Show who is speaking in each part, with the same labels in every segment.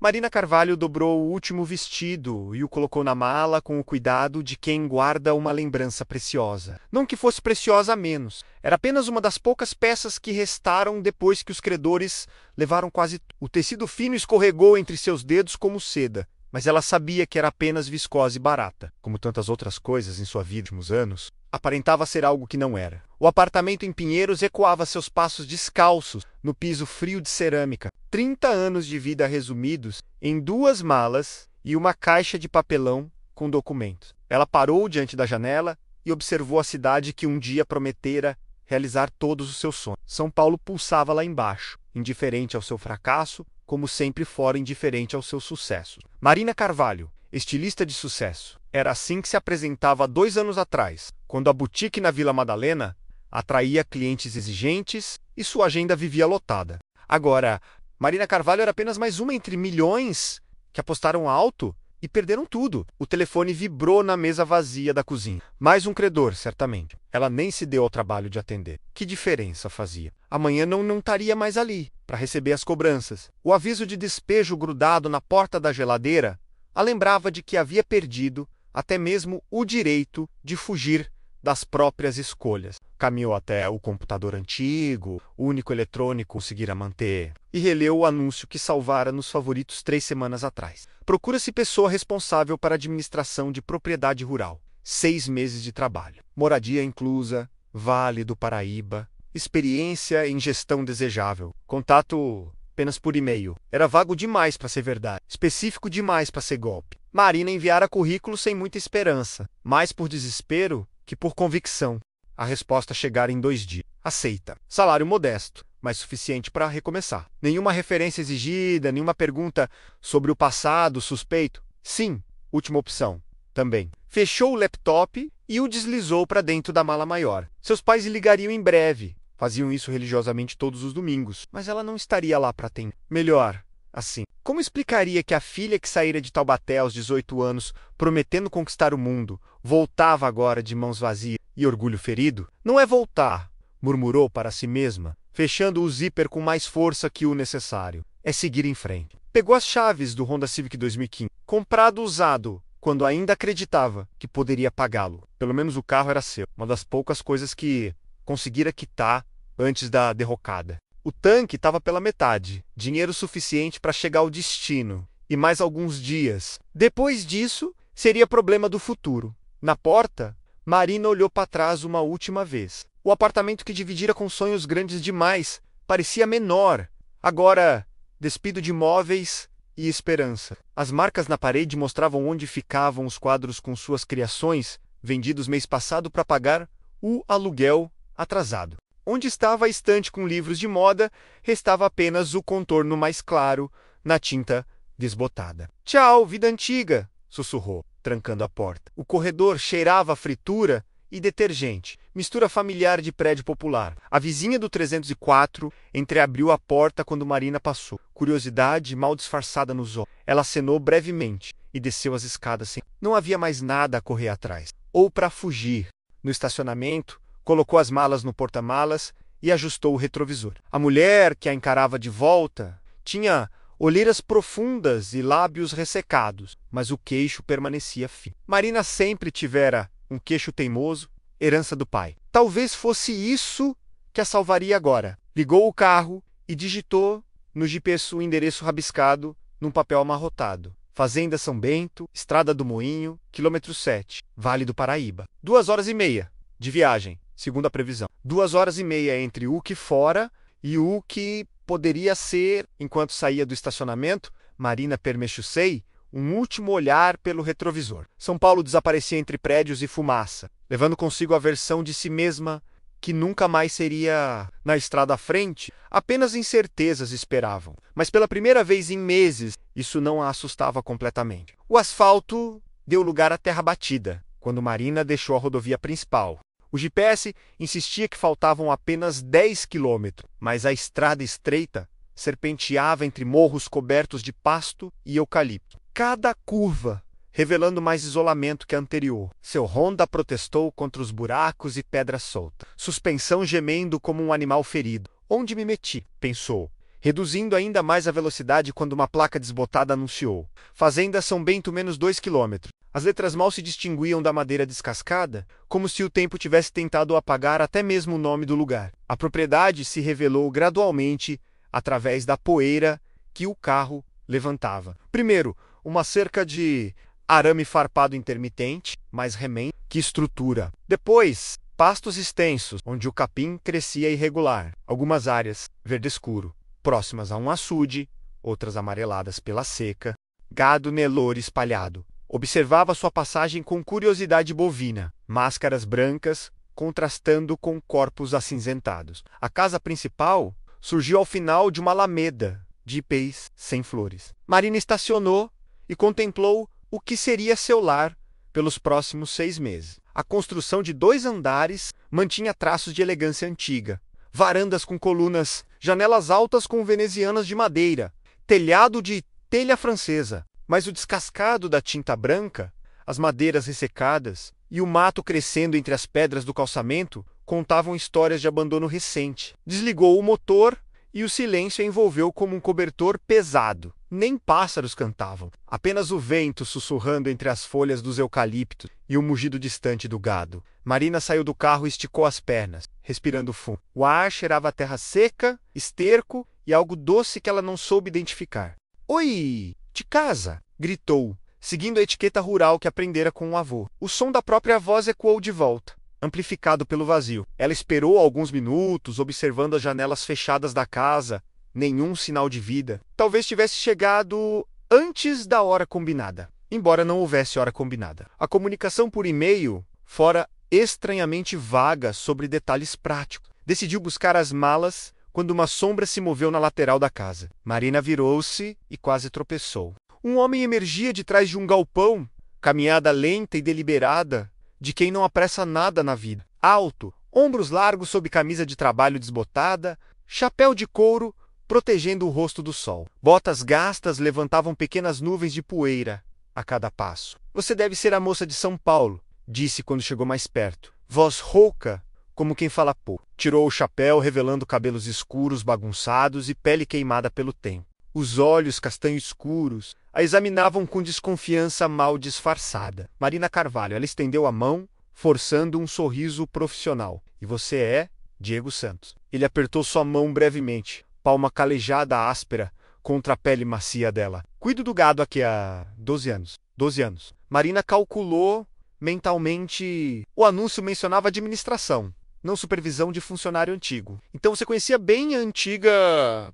Speaker 1: Marina Carvalho dobrou o último vestido e o colocou na mala com o cuidado de quem guarda uma lembrança preciosa. Não que fosse preciosa a menos. Era apenas uma das poucas peças que restaram depois que os credores levaram quase tudo. O tecido fino escorregou entre seus dedos como seda, mas ela sabia que era apenas viscosa e barata. Como tantas outras coisas em sua vida nos últimos anos, aparentava ser algo que não era. O apartamento em Pinheiros ecoava seus passos descalços no piso frio de cerâmica. 30 anos de vida resumidos em 2 malas e uma caixa de papelão com documentos. Ela parou diante da janela e observou a cidade que um dia prometera realizar todos os seus sonhos. São Paulo pulsava lá embaixo, indiferente ao seu fracasso, como sempre fora indiferente aos seus sucessos. Marina Carvalho, estilista de sucesso. Era assim que se apresentava há 2 anos atrás, quando a boutique na Vila Madalena atraía clientes exigentes e sua agenda vivia lotada. Agora, Marina Carvalho era apenas mais uma entre milhões que apostaram alto e perderam tudo. O telefone vibrou na mesa vazia da cozinha. Mais um credor, certamente. Ela nem se deu ao trabalho de atender. Que diferença fazia? Amanhã não estaria mais ali para receber as cobranças. O aviso de despejo grudado na porta da geladeira a lembrava de que havia perdido até mesmo o direito de fugir das próprias escolhas. Caminhou até o computador antigo, o único eletrônico que conseguira manter, e releu o anúncio que salvara nos favoritos 3 semanas atrás. Procura-se pessoa responsável para a administração de propriedade rural. 6 meses de trabalho. Moradia inclusa, Vale do Paraíba, experiência em gestão desejável. Contato apenas por e-mail. Era vago demais para ser verdade, específico demais para ser golpe. Marina enviara currículo sem muita esperança, mais por desespero que por convicção. A resposta chegara em 2 dias. Aceita. Salário modesto, mas suficiente para recomeçar. Nenhuma referência exigida, nenhuma pergunta sobre o passado suspeito. Sim, última opção. Também. Fechou o laptop e o deslizou para dentro da mala maior. Seus pais lhe ligariam em breve. Faziam isso religiosamente todos os domingos, mas ela não estaria lá para atender. Melhor, assim. Como explicaria que a filha que saíra de Taubaté aos 18 anos, prometendo conquistar o mundo, voltava agora de mãos vazias e orgulho ferido? Não é voltar, murmurou para si mesma, fechando o zíper com mais força que o necessário. É seguir em frente. Pegou as chaves do Honda Civic 2015, comprado usado, quando ainda acreditava que poderia pagá-lo. Pelo menos o carro era seu. Uma das poucas coisas que conseguira quitar antes da derrocada. O tanque estava pela metade, dinheiro suficiente para chegar ao destino, e mais alguns dias. Depois disso, seria problema do futuro. Na porta, Marina olhou para trás uma última vez. O apartamento que dividira com sonhos grandes demais parecia menor, agora despido de móveis e esperança. As marcas na parede mostravam onde ficavam os quadros com suas criações, vendidos mês passado para pagar o aluguel atrasado. Onde estava a estante com livros de moda, restava apenas o contorno mais claro, na tinta desbotada. Tchau, vida antiga, sussurrou, trancando a porta. O corredor cheirava a fritura e detergente, mistura familiar de prédio popular. A vizinha do 304 entreabriu a porta quando Marina passou. Curiosidade mal disfarçada nos olhos. Ela acenou brevemente e desceu as escadas sem... Não havia mais nada a correr atrás. Ou para fugir. No estacionamento, colocou as malas no porta-malas e ajustou o retrovisor. A mulher, que a encarava de volta, tinha olheiras profundas e lábios ressecados, mas o queixo permanecia fino. Marina sempre tivera um queixo teimoso, herança do pai. Talvez fosse isso que a salvaria agora. Ligou o carro e digitou no GPS o endereço rabiscado num papel amarrotado. Fazenda São Bento, Estrada do Moinho, quilômetro 7, Vale do Paraíba. 2h30 de viagem. Segundo a previsão. 2h30 entre o que fora e o que poderia ser. Enquanto saía do estacionamento, Marina permechusei um último olhar pelo retrovisor. São Paulo desaparecia entre prédios e fumaça, levando consigo a versão de si mesma que nunca mais seria na estrada à frente. Apenas incertezas esperavam. Mas pela primeira vez em meses, isso não a assustava completamente. O asfalto deu lugar à terra batida, quando Marina deixou a rodovia principal. O GPS insistia que faltavam apenas 10 quilômetros, mas a estrada estreita serpenteava entre morros cobertos de pasto e eucalipto. Cada curva revelando mais isolamento que a anterior. Seu Honda protestou contra os buracos e pedras soltas. Suspensão gemendo como um animal ferido. Onde me meti? Pensou, reduzindo ainda mais a velocidade quando uma placa desbotada anunciou: Fazenda São Bento menos 2 quilômetros. As letras mal se distinguiam da madeira descascada, como se o tempo tivesse tentado apagar até mesmo o nome do lugar. A propriedade se revelou gradualmente através da poeira que o carro levantava. Primeiro, uma cerca de arame farpado intermitente, mais remendo que estrutura. Depois, pastos extensos, onde o capim crescia irregular. Algumas áreas verde escuro, próximas a um açude, outras amareladas pela seca. Gado Nelore espalhado. Observava sua passagem com curiosidade bovina. Máscaras brancas contrastando com corpos acinzentados. A casa principal surgiu ao final de uma alameda de ipês sem flores. Marina estacionou e contemplou o que seria seu lar pelos próximos 6 meses. A construção de 2 andares mantinha traços de elegância antiga. Varandas com colunas, janelas altas com venezianas de madeira, telhado de telha francesa. Mas o descascado da tinta branca, as madeiras ressecadas e o mato crescendo entre as pedras do calçamento contavam histórias de abandono recente. Desligou o motor e o silêncio a envolveu como um cobertor pesado. Nem pássaros cantavam, apenas o vento sussurrando entre as folhas dos eucaliptos e o mugido distante do gado. Marina saiu do carro e esticou as pernas, respirando fundo. O ar cheirava a terra seca, esterco e algo doce que ela não soube identificar. Oi! De casa! Gritou, seguindo a etiqueta rural que aprendera com o avô. O som da própria voz ecoou de volta, amplificado pelo vazio. Ela esperou alguns minutos, observando as janelas fechadas da casa. Nenhum sinal de vida. Talvez tivesse chegado antes da hora combinada, embora não houvesse hora combinada. A comunicação por e-mail fora estranhamente vaga sobre detalhes práticos. Decidiu buscar as malas quando uma sombra se moveu na lateral da casa. Marina virou-se e quase tropeçou. Um homem emergia de trás de um galpão, caminhada lenta e deliberada, de quem não apressa nada na vida. Alto, ombros largos sob camisa de trabalho desbotada, chapéu de couro protegendo o rosto do sol. Botas gastas levantavam pequenas nuvens de poeira a cada passo. Você deve ser a moça de São Paulo, disse quando chegou mais perto. Voz rouca, como quem fala pouco. Tirou o chapéu, revelando cabelos escuros, bagunçados e pele queimada pelo tempo. Os olhos castanho escuros a examinavam com desconfiança mal disfarçada. Marina Carvalho, ela estendeu a mão, forçando um sorriso profissional. E você é Diego Santos. Ele apertou sua mão brevemente, palma calejada áspera contra a pele macia dela. Cuido do gado aqui há 12 anos. 12 anos. Marina calculou mentalmente. O anúncio mencionava administração, não supervisão de funcionário antigo. Então você conhecia bem a antiga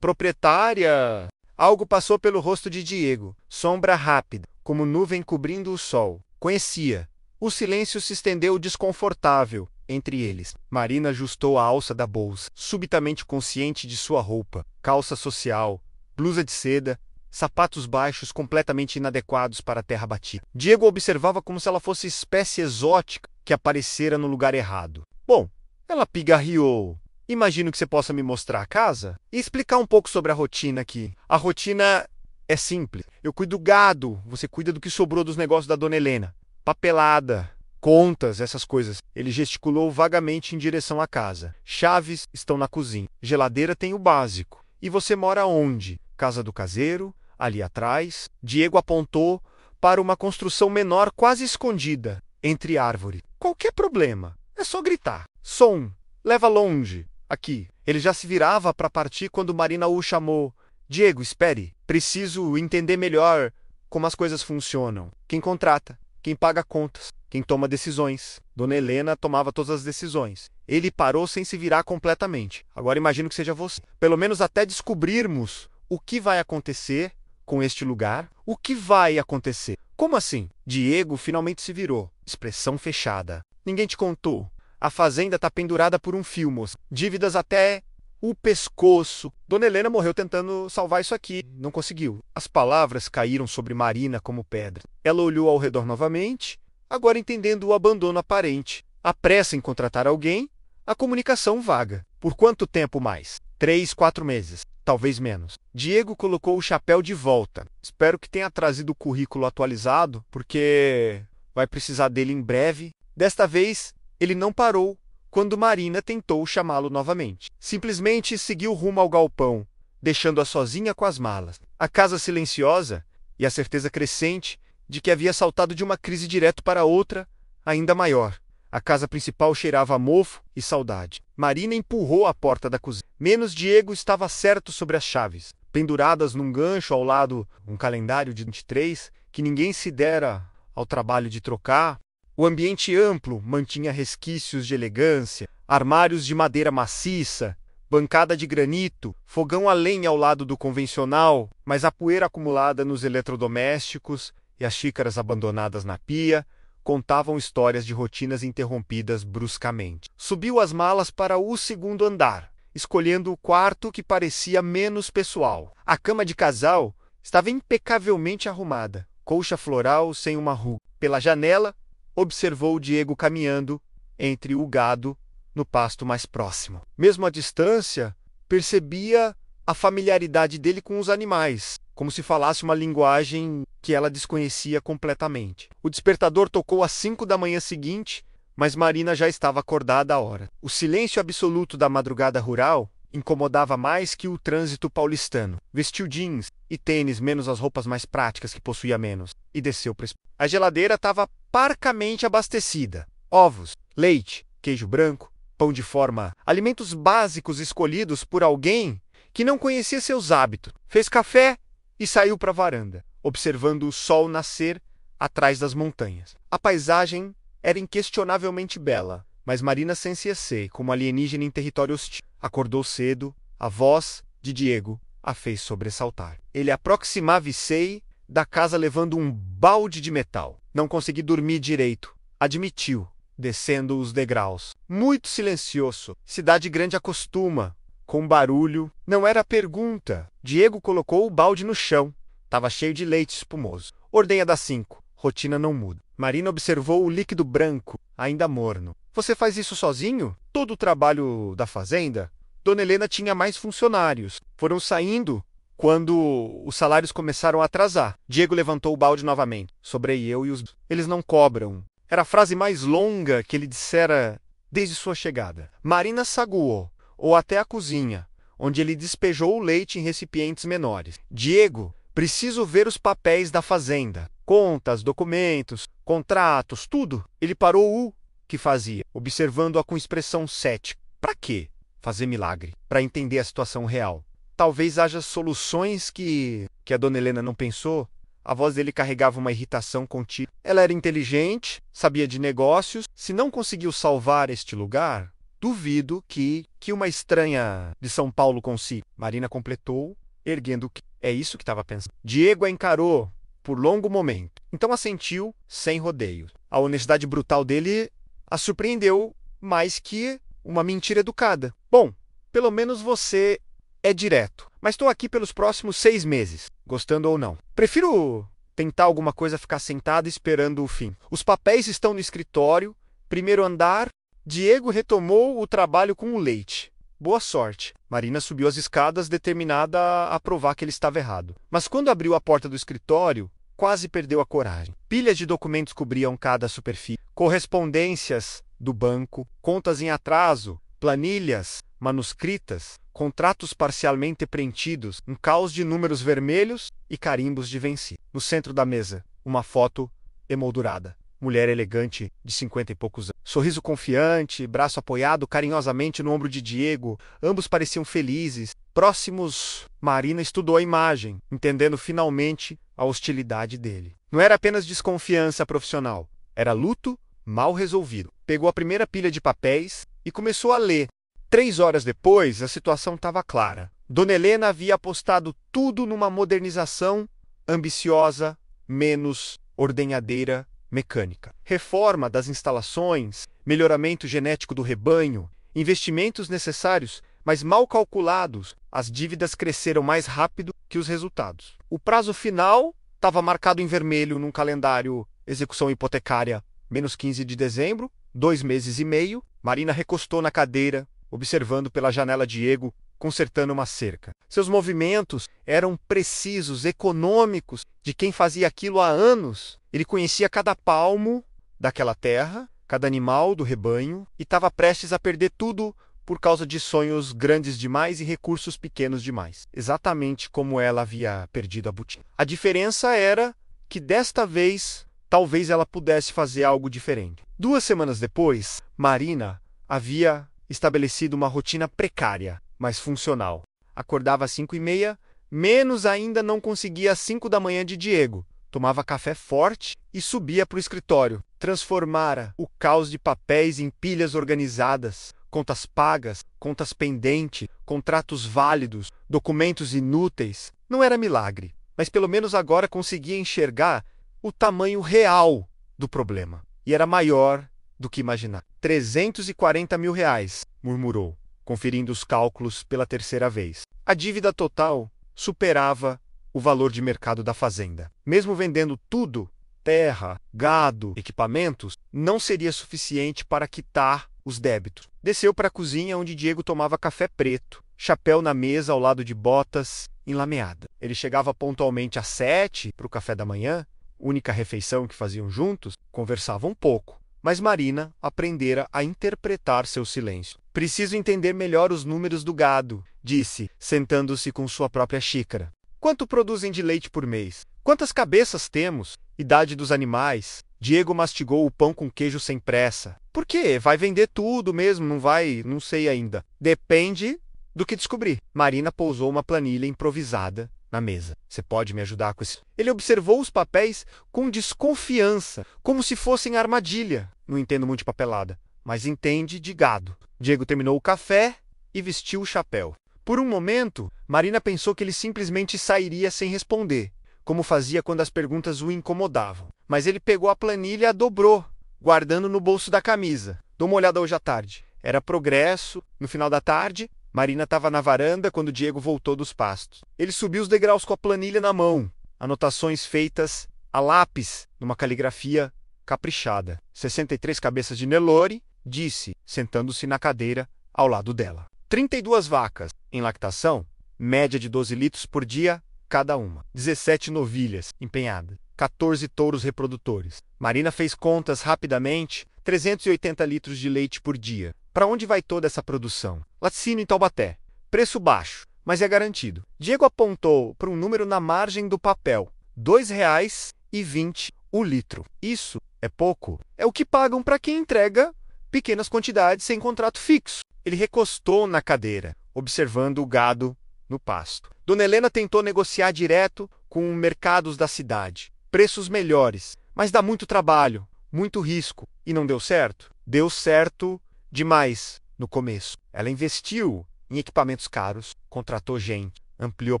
Speaker 1: proprietária? Algo passou pelo rosto de Diego, sombra rápida, como nuvem cobrindo o sol. Conhecia. O silêncio se estendeu desconfortável entre eles. Marina ajustou a alça da bolsa, subitamente consciente de sua roupa. Calça social, blusa de seda, sapatos baixos completamente inadequados para a terra batida. Diego observava como se ela fosse espécie exótica que aparecera no lugar errado. Bom, ela pigarreou. Imagino que você possa me mostrar a casa e explicar um pouco sobre a rotina aqui. A rotina é simples. Eu cuido do gado, você cuida do que sobrou dos negócios da dona Helena. Papelada, contas, essas coisas. Ele gesticulou vagamente em direção à casa. Chaves estão na cozinha. Geladeira tem o básico. E você mora onde? Casa do caseiro, ali atrás. Diego apontou para uma construção menor quase escondida, entre árvores. Qualquer problema, é só gritar. Som, leva longe. Aqui. Ele já se virava para partir quando Marina o chamou. Diego, espere. Preciso entender melhor como as coisas funcionam. Quem contrata, quem paga contas, quem toma decisões. Dona Helena tomava todas as decisões. Ele parou sem se virar completamente. Agora imagino que seja você. Pelo menos até descobrirmos o que vai acontecer com este lugar. O que vai acontecer? Como assim? Diego finalmente se virou. Expressão fechada. Ninguém te contou. A fazenda está pendurada por um fio, moça. Dívidas até o pescoço. Dona Helena morreu tentando salvar isso aqui. Não conseguiu. As palavras caíram sobre Marina como pedra. Ela olhou ao redor novamente, agora entendendo o abandono aparente. A pressa em contratar alguém, a comunicação vaga. Por quanto tempo mais? 3, 4 meses. Talvez menos. Diego colocou o chapéu de volta. Espero que tenha trazido o currículo atualizado, porque vai precisar dele em breve. Desta vez, ele não parou quando Marina tentou chamá-lo novamente. Simplesmente seguiu rumo ao galpão, deixando-a sozinha com as malas. A casa silenciosa e a certeza crescente de que havia saltado de uma crise direto para outra, ainda maior. A casa principal cheirava a mofo e saudade. Marina empurrou a porta da cozinha. Menos Diego estava certo sobre as chaves. Penduradas num gancho ao lado um calendário de 23, que ninguém se dera ao trabalho de trocar. O ambiente amplo mantinha resquícios de elegância, armários de madeira maciça, bancada de granito, fogão a lenha ao lado do convencional, mas a poeira acumulada nos eletrodomésticos e as xícaras abandonadas na pia contavam histórias de rotinas interrompidas bruscamente. Subiu as malas para o segundo andar, escolhendo o quarto que parecia menos pessoal. A cama de casal estava impecavelmente arrumada, colcha floral sem uma ruga. Pela janela, observou Diego caminhando entre o gado no pasto mais próximo. Mesmo à distância, percebia a familiaridade dele com os animais, como se falasse uma linguagem que ela desconhecia completamente. O despertador tocou às 5 da manhã seguinte, mas Marina já estava acordada à hora. O silêncio absoluto da madrugada rural incomodava mais que o trânsito paulistano. Vestiu jeans e tênis, menos as roupas mais práticas que possuía menos, e desceu para a geladeira estava parcamente abastecida. Ovos, leite, queijo branco, pão de forma, alimentos básicos escolhidos por alguém que não conhecia seus hábitos. Fez café e saiu para a varanda, observando o sol nascer atrás das montanhas. A paisagem era inquestionavelmente bela, mas Marina sentia-se como alienígena em território hostil. Acordou cedo, a voz de Diego a fez sobressaltar. Ele aproximava-se da casa levando um balde de metal. Não consegui dormir direito, admitiu, descendo os degraus. Muito silencioso. Cidade grande acostuma com barulho. Não era pergunta. Diego colocou o balde no chão. Estava cheio de leite espumoso. Ordenha das 5. Rotina não muda. Marina observou o líquido branco, ainda morno. Você faz isso sozinho? Todo o trabalho da fazenda? Dona Helena tinha mais funcionários. Foram saindo quando os salários começaram a atrasar. Diego levantou o balde novamente. Sobrei eu e os... Eles não cobram. Era a frase mais longa que ele dissera desde sua chegada. Marina saguou, ou até a cozinha, onde ele despejou o leite em recipientes menores. Diego, preciso ver os papéis da fazenda. Contas, documentos, contratos, tudo. Ele parou o que fazia, observando-a com expressão cética. Para quê? Fazer milagre. Para entender a situação real. Talvez haja soluções que a dona Helena não pensou. A voz dele carregava uma irritação contínua. Ela era inteligente, sabia de negócios. Se não conseguiu salvar este lugar, duvido que uma estranha de São Paulo consiga. Marina completou, erguendo o que. É isso que estava pensando. Diego a encarou por longo momento. Então assentiu, sem rodeios. A honestidade brutal dele a surpreendeu mais que uma mentira educada. Bom, pelo menos você é direto. Mas estou aqui pelos próximos 6 meses, gostando ou não. Prefiro tentar alguma coisa ficar sentado esperando o fim. Os papéis estão no escritório, primeiro andar. Diego retomou o trabalho com o leite. Boa sorte. Marina subiu as escadas, determinada a provar que ele estava errado. Mas quando abriu a porta do escritório, quase perdeu a coragem. Pilhas de documentos cobriam cada superfície. Correspondências do banco, contas em atraso, planilhas manuscritas, contratos parcialmente preenchidos, um caos de números vermelhos e carimbos de vencido. No centro da mesa, uma foto emoldurada. Mulher elegante, de 50 e poucos anos. Sorriso confiante, braço apoiado carinhosamente no ombro de Diego. Ambos pareciam felizes. Próximos, Marina estudou a imagem, entendendo finalmente a hostilidade dele. Não era apenas desconfiança profissional. Era luto mal resolvido. Pegou a primeira pilha de papéis e começou a ler. 3 horas depois, a situação estava clara. Dona Helena havia apostado tudo numa modernização ambiciosa, menos ordenhadeira, mecânica. Reforma das instalações, melhoramento genético do rebanho, investimentos necessários, mas mal calculados, as dívidas cresceram mais rápido que os resultados. O prazo final estava marcado em vermelho num calendário execução hipotecária, menos 15 de dezembro, 2 meses e meio. Marina recostou na cadeira, observando pela janela Diego, consertando uma cerca. Seus movimentos eram precisos, econômicos, de quem fazia aquilo há anos. Ele conhecia cada palmo daquela terra, cada animal do rebanho, e estava prestes a perder tudo por causa de sonhos grandes demais e recursos pequenos demais, exatamente como ela havia perdido a botina. A diferença era que desta vez talvez ela pudesse fazer algo diferente. 2 semanas depois, Marina havia estabelecido uma rotina precária, mas funcional. Acordava às 5h30, menos ainda não conseguia às 5 da manhã de Diego. Tomava café forte e subia para o escritório. Transformara o caos de papéis em pilhas organizadas, contas pagas, contas pendentes, contratos válidos, documentos inúteis. Não era milagre, mas pelo menos agora conseguia enxergar o tamanho real do problema. E era maior do que imaginar. 340 mil reais, murmurou, conferindo os cálculos pela 3ª vez. A dívida total superava o valor de mercado da fazenda. Mesmo vendendo tudo, terra, gado, equipamentos, não seria suficiente para quitar os débitos. Desceu para a cozinha onde Diego tomava café preto, chapéu na mesa ao lado de botas enlameada. Ele chegava pontualmente às 7 para o café da manhã, única refeição que faziam juntos, conversavam um pouco. Mas Marina aprendera a interpretar seu silêncio. Preciso entender melhor os números do gado, disse, sentando-se com sua própria xícara. Quanto produzem de leite por mês? Quantas cabeças temos? Idade dos animais? Diego mastigou o pão com queijo sem pressa. Por quê? Vai vender tudo mesmo, não vai? Não sei ainda. Depende do que descobrir. Marina pousou uma planilha improvisada na mesa. Você pode me ajudar com isso? Ele observou os papéis com desconfiança, como se fossem armadilha. Não entendo muito de papelada, mas entende de gado. Diego terminou o café e vestiu o chapéu. Por um momento, Marina pensou que ele simplesmente sairia sem responder, como fazia quando as perguntas o incomodavam. Mas ele pegou a planilha e a dobrou, guardando no bolso da camisa. Dou uma olhada hoje à tarde. Era progresso. No final da tarde, Marina estava na varanda quando Diego voltou dos pastos. Ele subiu os degraus com a planilha na mão. Anotações feitas a lápis, numa caligrafia caprichada. 63 cabeças de Nelore, disse, sentando-se na cadeira ao lado dela. 32 vacas em lactação, média de 12 litros por dia cada uma. 17 novilhas empenhadas. 14 touros reprodutores. Marina fez contas rapidamente. 380 litros de leite por dia. Para onde vai toda essa produção? Laticínio em Taubaté. Preço baixo, mas é garantido. Diego apontou para um número na margem do papel. R$ 2,20 o litro. Isso é pouco. É o que pagam para quem entrega pequenas quantidades sem contrato fixo. Ele recostou na cadeira, observando o gado no pasto. Dona Helena tentou negociar direto com mercados da cidade. Preços melhores, mas dá muito trabalho, muito risco. E não deu certo? Deu certo demais no começo. Ela investiu em equipamentos caros, contratou gente, ampliou a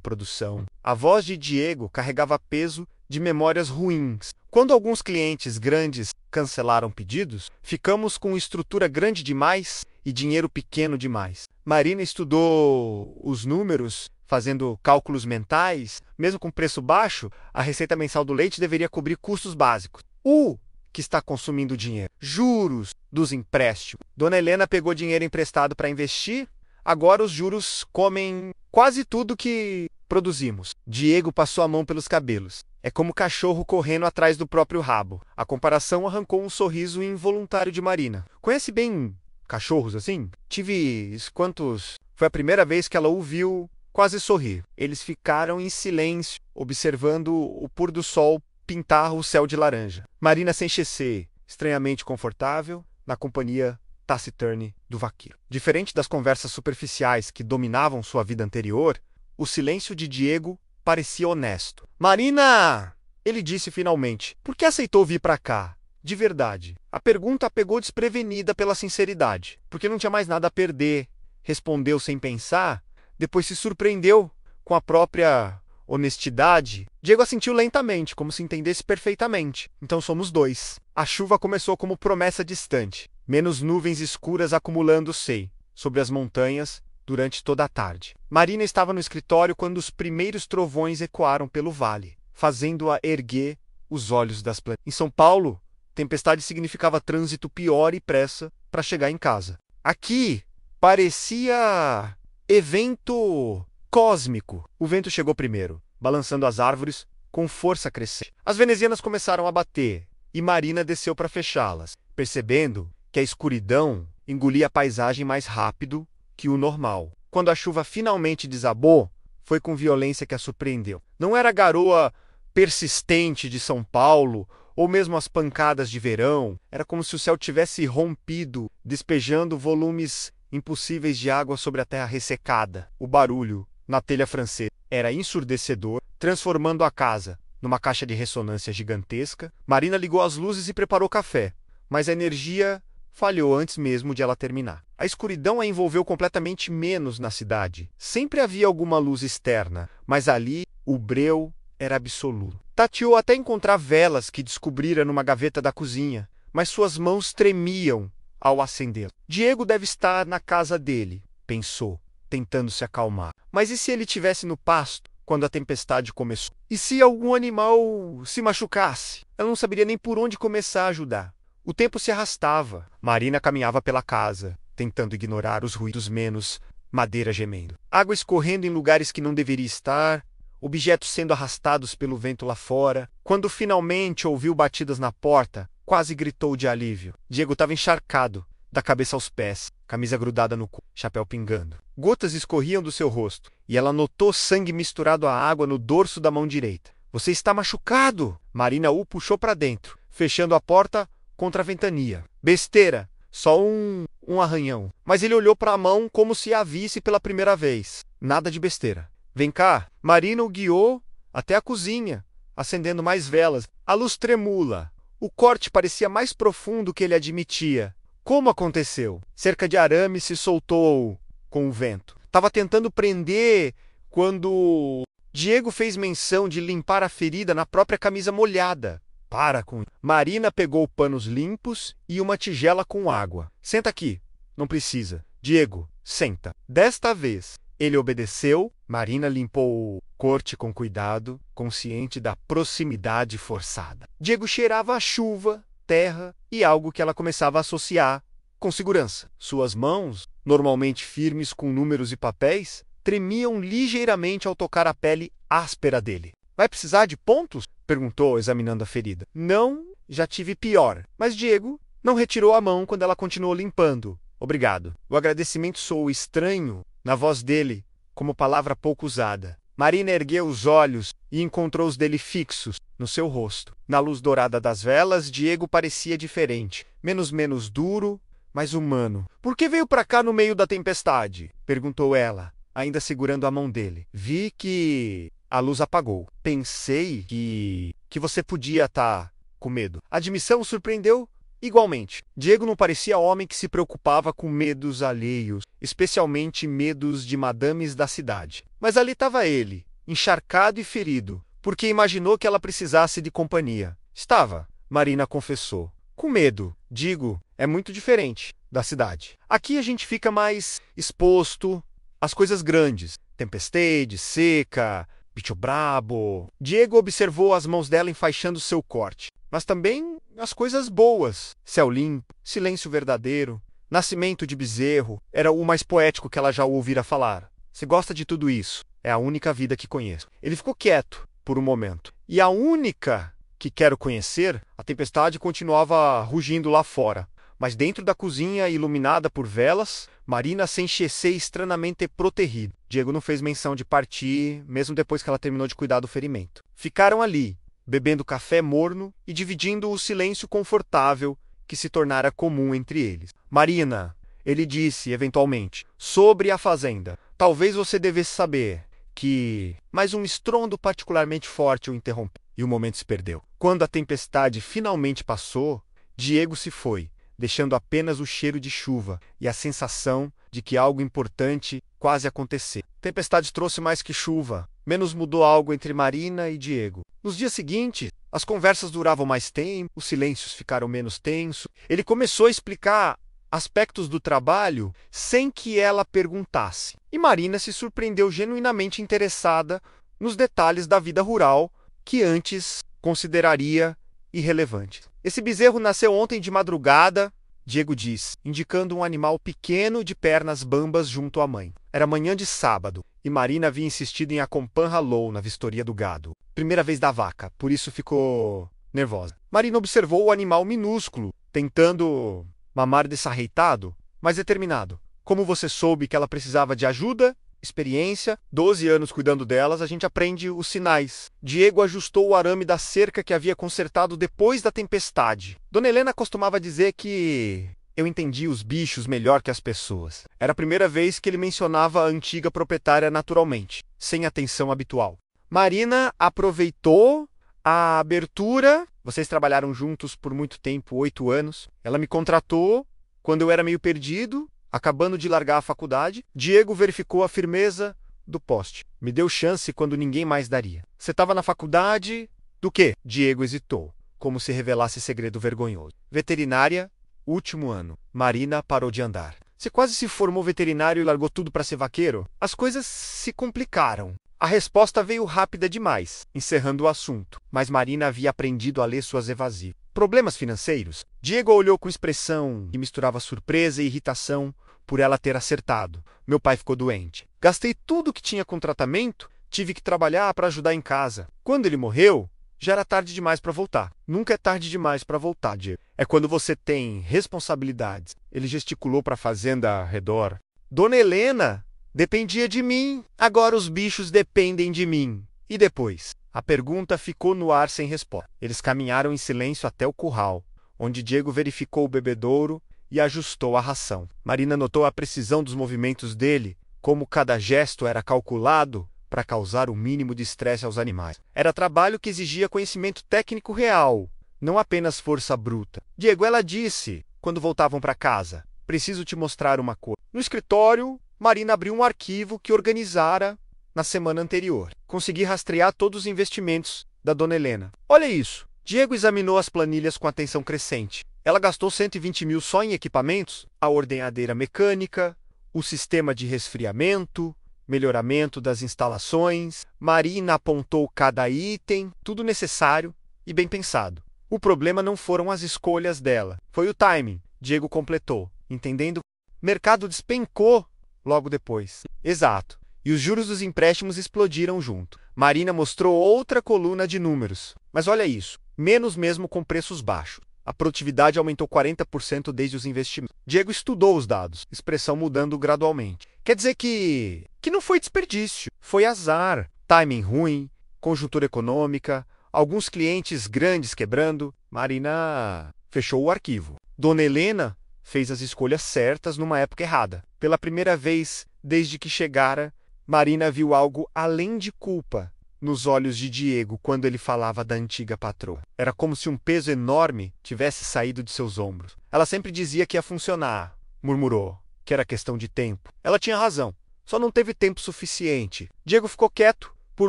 Speaker 1: produção. A voz de Diego carregava peso de memórias ruins. Quando alguns clientes grandes cancelaram pedidos, ficamos com estrutura grande demais e dinheiro pequeno demais. Marina estudou os números, fazendo cálculos mentais. Mesmo com preço baixo, a receita mensal do leite deveria cobrir custos básicos. O que está consumindo dinheiro? Juros dos empréstimos. Dona Helena pegou dinheiro emprestado para investir. Agora os juros comem quase tudo que produzimos. Diego passou a mão pelos cabelos. É como cachorro correndo atrás do próprio rabo. A comparação arrancou um sorriso involuntário de Marina. Conhece bem cachorros assim? Tive quantos... Foi a primeira vez que ela o viu quase sorrir. Eles ficaram em silêncio, observando o pôr do sol pintar o céu de laranja. Marina se encheceu, estranhamente confortável, na companhia taciturne do vaqueiro. Diferente das conversas superficiais que dominavam sua vida anterior, o silêncio de Diego parecia honesto. Marina! Ele disse finalmente. Por que aceitou vir para cá? De verdade. A pergunta a pegou desprevenida pela sinceridade. Porque não tinha mais nada a perder. Respondeu sem pensar. Depois se surpreendeu com a própria honestidade. Diego assentiu lentamente, como se entendesse perfeitamente. Então somos dois. A chuva começou como promessa distante. Menos nuvens escuras acumulando-se sobre as montanhas durante toda a tarde. Marina estava no escritório quando os primeiros trovões ecoaram pelo vale, fazendo-a erguer os olhos das plantas. Em São Paulo, tempestade significava trânsito pior e pressa para chegar em casa. Aqui, parecia evento cósmico. O vento chegou primeiro, balançando as árvores com força crescente. As venezianas começaram a bater e Marina desceu para fechá-las, percebendo que a escuridão engolia a paisagem mais rápido que o normal. Quando a chuva finalmente desabou, foi com violência que a surpreendeu. Não era a garoa persistente de São Paulo, ou mesmo as pancadas de verão. Era como se o céu tivesse rompido, despejando volumes impossíveis de água sobre a terra ressecada. O barulho, na telha francesa, era ensurdecedor, transformando a casa numa caixa de ressonância gigantesca. Marina ligou as luzes e preparou café, mas a energia falhou antes mesmo de ela terminar. A escuridão a envolveu completamente menos na cidade. Sempre havia alguma luz externa, mas ali o breu era absoluto. Tateou até encontrar velas que descobrira numa gaveta da cozinha, mas suas mãos tremiam ao acendê-las. Diego deve estar na casa dele, pensou, tentando se acalmar. Mas e se ele estivesse no pasto quando a tempestade começou? E se algum animal se machucasse? Ela não saberia nem por onde começar a ajudar. O tempo se arrastava. Marina caminhava pela casa, tentando ignorar os ruídos menos, madeira gemendo. Água escorrendo em lugares que não deveria estar, objetos sendo arrastados pelo vento lá fora. Quando finalmente ouviu batidas na porta, quase gritou de alívio. Diego estava encharcado, da cabeça aos pés, camisa grudada no corpo, chapéu pingando. Gotas escorriam do seu rosto, e ela notou sangue misturado à água no dorso da mão direita. Você está machucado! Marina o puxou para dentro, fechando a porta contra a ventania. Besteira, só um arranhão. Mas ele olhou para a mão como se a visse pela primeira vez. Nada de besteira. Vem cá. Marina o guiou até a cozinha, acendendo mais velas. A luz tremula. O corte parecia mais profundo que ele admitia. Como aconteceu? Cerca de arame se soltou com o vento. Estava tentando prender quando Diego fez menção de limpar a ferida na própria camisa molhada. Para com isso. Marina pegou panos limpos e uma tigela com água. Senta aqui. Não precisa. Diego, senta. Desta vez, ele obedeceu. Marina limpou o corte com cuidado, consciente da proximidade forçada. Diego cheirava a chuva, terra e algo que ela começava a associar com segurança. Suas mãos, normalmente firmes com números e papéis, tremiam ligeiramente ao tocar a pele áspera dele. Vai precisar de pontos? Perguntou, examinando a ferida. Não, já tive pior. Mas Diego não retirou a mão quando ela continuou limpando. Obrigado. O agradecimento soou estranho na voz dele, como palavra pouco usada. Marina ergueu os olhos e encontrou os dele fixos no seu rosto. Na luz dourada das velas, Diego parecia diferente. Menos duro, mais humano. Por que veio para cá no meio da tempestade? Perguntou ela, ainda segurando a mão dele. Vi que a luz apagou. Pensei que você podia estar com medo. A admissão o surpreendeu igualmente. Diego não parecia homem que se preocupava com medos alheios, especialmente medos de madames da cidade. Mas ali estava ele, encharcado e ferido, porque imaginou que ela precisasse de companhia. Estava, Marina confessou. Com medo, digo, é muito diferente da cidade. Aqui a gente fica mais exposto às coisas grandes. Tempestade, seca, bicho brabo. Diego observou as mãos dela enfaixando seu corte, mas também as coisas boas. Céu limpo, silêncio verdadeiro, nascimento de bezerro. Era o mais poético que ela já ouvira falar. Você gosta de tudo isso. É a única vida que conheço. Ele ficou quieto por um momento. E a única que quero conhecer, a tempestade continuava rugindo lá fora. Mas dentro da cozinha, iluminada por velas, Marina se encheceu estranhamente protegida. Diego não fez menção de partir, mesmo depois que ela terminou de cuidar do ferimento. Ficaram ali, bebendo café morno e dividindo o silêncio confortável que se tornara comum entre eles. Marina, ele disse, eventualmente, sobre a fazenda. Talvez você devesse saber que... Mas um estrondo particularmente forte o interrompeu, e o momento se perdeu. Quando a tempestade finalmente passou, Diego se foi, deixando apenas o cheiro de chuva e a sensação de que algo importante quase aconteceu. Tempestade trouxe mais que chuva, menos mudou algo entre Marina e Diego. Nos dias seguintes, as conversas duravam mais tempo, os silêncios ficaram menos tensos. Ele começou a explicar aspectos do trabalho sem que ela perguntasse. E Marina se surpreendeu genuinamente interessada nos detalhes da vida rural que antes consideraria irrelevante. Esse bezerro nasceu ontem de madrugada, Diego disse, indicando um animal pequeno de pernas bambas junto à mãe. Era manhã de sábado, e Marina havia insistido em acompanhá-lo na vistoria do gado. Primeira vez da vaca, por isso ficou nervosa. Marina observou o animal minúsculo, tentando mamar desarreitado, mas determinado. Como você soube que ela precisava de ajuda? Experiência, 12 anos cuidando delas, a gente aprende os sinais. Diego ajustou o arame da cerca que havia consertado depois da tempestade. Dona Helena costumava dizer que eu entendia os bichos melhor que as pessoas. Era a primeira vez que ele mencionava a antiga proprietária naturalmente, sem atenção habitual. Marina aproveitou a abertura. Vocês trabalharam juntos por muito tempo, 8 anos. Ela me contratou quando eu era meio perdido, acabando de largar a faculdade. Diego verificou a firmeza do poste. Me deu chance quando ninguém mais daria. Você estava na faculdade? Do quê? Diego hesitou, como se revelasse segredo vergonhoso. Veterinária, último ano. Marina parou de andar. Você quase se formou veterinário e largou tudo para ser vaqueiro? As coisas se complicaram. A resposta veio rápida demais, encerrando o assunto, mas Marina havia aprendido a ler suas evasivas. Problemas financeiros? Diego olhou com expressão que misturava surpresa e irritação por ela ter acertado. Meu pai ficou doente. Gastei tudo que tinha com tratamento, tive que trabalhar para ajudar em casa. Quando ele morreu, já era tarde demais para voltar. Nunca é tarde demais para voltar, Diego. É quando você tem responsabilidades. Ele gesticulou para a fazenda ao redor. Dona Helena dependia de mim. Agora os bichos dependem de mim. E depois? A pergunta ficou no ar sem resposta. Eles caminharam em silêncio até o curral, onde Diego verificou o bebedouro e ajustou a ração. Marina notou a precisão dos movimentos dele, como cada gesto era calculado para causar o mínimo de estresse aos animais. Era trabalho que exigia conhecimento técnico real, não apenas força bruta. Diego, ela disse, quando voltavam para casa, preciso te mostrar uma coisa. No escritório, Marina abriu um arquivo que organizara na semana anterior. Consegui rastrear todos os investimentos da Dona Helena. Olha isso! Diego examinou as planilhas com atenção crescente. Ela gastou 120 mil só em equipamentos, a ordenhadeira mecânica, o sistema de resfriamento, melhoramento das instalações. Marina apontou cada item, tudo necessário e bem pensado. O problema não foram as escolhas dela, foi o timing. Diego completou, entendendo. Mercado despencou logo depois. Exato. E os juros dos empréstimos explodiram junto. Marina mostrou outra coluna de números. Mas olha isso, menos mesmo com preços baixos. A produtividade aumentou 40% desde os investimentos. Diego estudou os dados, expressão mudando gradualmente. Quer dizer que não foi desperdício, foi azar. Timing ruim, conjuntura econômica, alguns clientes grandes quebrando. Marina fechou o arquivo. Dona Helena fez as escolhas certas numa época errada. Pela primeira vez desde que chegara, Marina viu algo além de culpa nos olhos de Diego quando ele falava da antiga patroa. Era como se um peso enorme tivesse saído de seus ombros. Ela sempre dizia que ia funcionar, murmurou, que era questão de tempo. Ela tinha razão, só não teve tempo suficiente. Diego ficou quieto por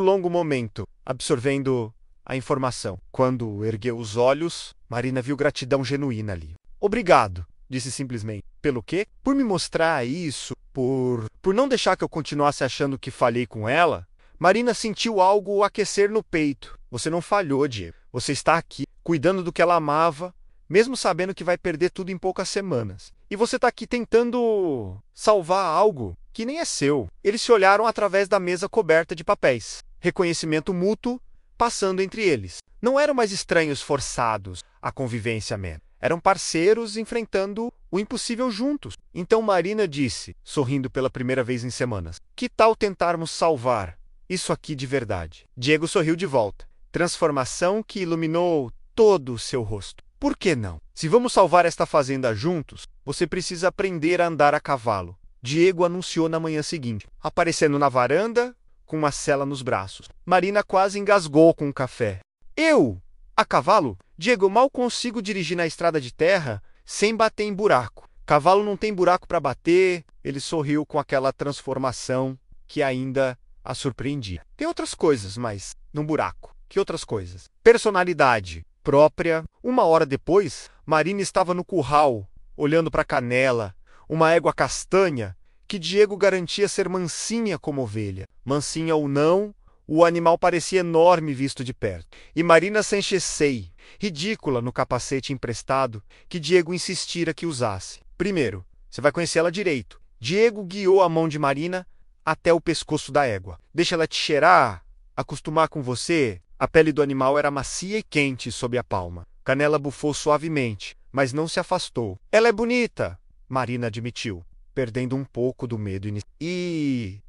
Speaker 1: longo momento, absorvendo a informação. Quando ergueu os olhos, Marina viu gratidão genuína ali. Obrigado, disse simplesmente. Pelo quê? Por me mostrar isso, por não deixar que eu continuasse achando que falhei com ela. Marina sentiu algo aquecer no peito. Você não falhou, Diego. Você está aqui, cuidando do que ela amava, mesmo sabendo que vai perder tudo em poucas semanas. E você está aqui tentando salvar algo que nem é seu. Eles se olharam através da mesa coberta de papéis. Reconhecimento mútuo passando entre eles. Não eram mais estranhos forçados à convivência mesmo. Eram parceiros enfrentando o impossível juntos. Então Marina disse, sorrindo pela primeira vez em semanas, que tal tentarmos salvar isso aqui de verdade? Diego sorriu de volta. Transformação que iluminou todo o seu rosto. Por que não? Se vamos salvar esta fazenda juntos, você precisa aprender a andar a cavalo. Diego anunciou na manhã seguinte, aparecendo na varanda com uma sela nos braços. Marina quase engasgou com o café. Eu? A cavalo? Diego, eu mal consigo dirigir na estrada de terra sem bater em buraco. Cavalo não tem buraco para bater. Ele sorriu com aquela transformação que ainda a surpreendia. Tem outras coisas, mas num buraco. Que outras coisas? Personalidade própria. 1 hora depois, Marina estava no curral, olhando para Canela, uma égua castanha que Diego garantia ser mansinha como ovelha. Mansinha ou não, o animal parecia enorme visto de perto. E Marina se enchecei, ridícula no capacete emprestado que Diego insistira que usasse. Primeiro, você vai conhecê-la direito. Diego guiou a mão de Marina até o pescoço da égua. Deixa ela te cheirar, acostumar com você. A pele do animal era macia e quente sob a palma. Canela bufou suavemente, mas não se afastou. Ela é bonita, Marina admitiu. perdendo um pouco do medo inicial.